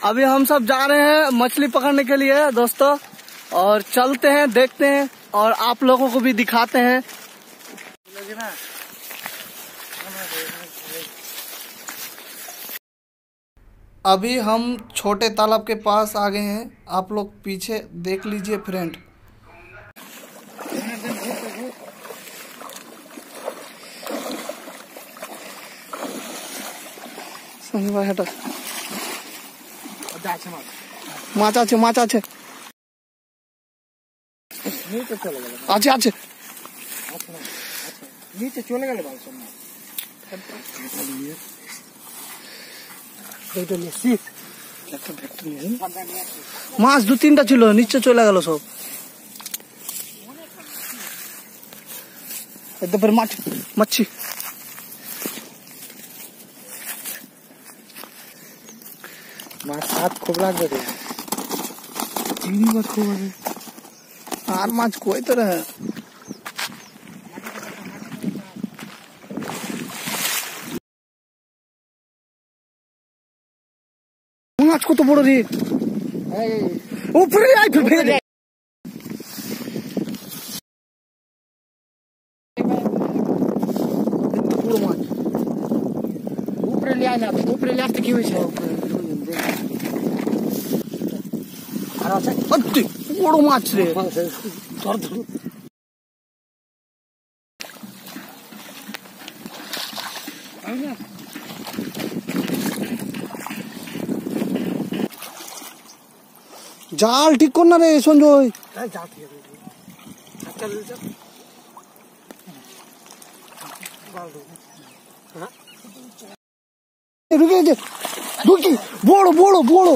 अभी हम सब जा रहे हैं मछली पकड़ने के लिए दोस्तों, और चलते हैं, देखते हैं और आप लोगों को भी दिखाते हैं। अभी हम छोटे तालाब के पास आ गए हैं, आप लोग पीछे देख लीजिए फ्रेंड। सही बात है, মাছ আছে মাছ আছে আছে আছে নিচে চলে গেল মাছ দু তিনটা ছিল, নিচে চলে গেল সব। একদম মাছ মাছি মাছ হাত খুব লাগবে রে, চিংড়ি মাছ খুব আছে আর মাছ কই তো রে। মাছ কত বড় রে, উপরে আই ফেলে দে। পুরো মাছ উপরে নিয়ে আয় না, উপরে নিয়ে আসতে কি হয়েছে? বড় মাছ রে, জাল ঠিক কর না রে সঞ্জয়। বড় বড় বড়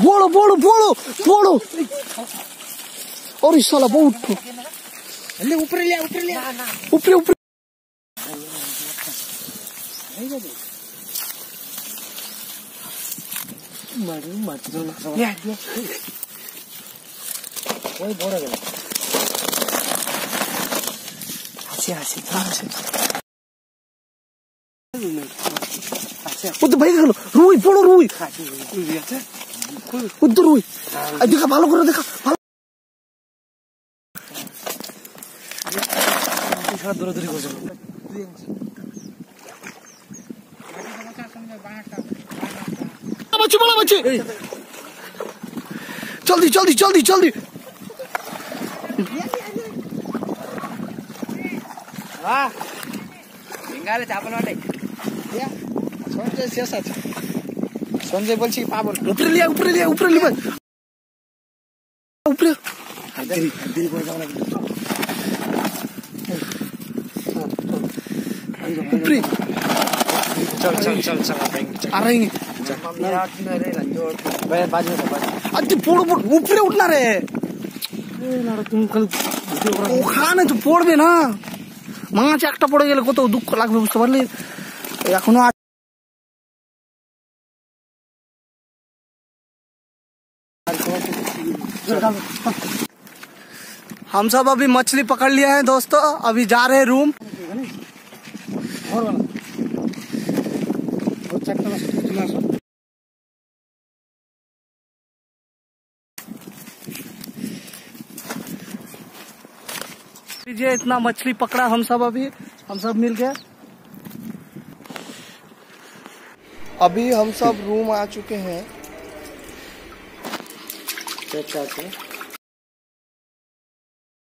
বড় বড় বড় বড়, और साला बहुत ऊपर लिया ऊपर लिया ऊपर ऊपर ভাই গেল রুই, বড় রুই, উদ্দুর রুই। দেখা ভালো করে দেখা, ভালো দৌড়াদৌড়ি করছে। জলদি জলদি জলদি জলদি, সঞ্জয় শেষ আছে, সঞ্জয় বলছি পাবো। উপরে লিয়া উপরে লিয়া উপরে লিবা উপরে উপরে चल चल चल चल आ रही है। अरे पोड़ पोड़ ऊपर उठना रे, तुम कल ওখানে তো পড়বে না, মাছ একটা পড়ে গেলে কত দুঃখ লাগবে বুঝতে পারলি। এখনো हम सब अभी मछली पकड़ लिया है दोस्तों, अभी जा रहे हैं रूम। लीजिए इतना मछली पकड़ा हम सब, अभी हम सब मिल गए। अभी हम सब रूम आ चुके हैं। अच्छा अच्छा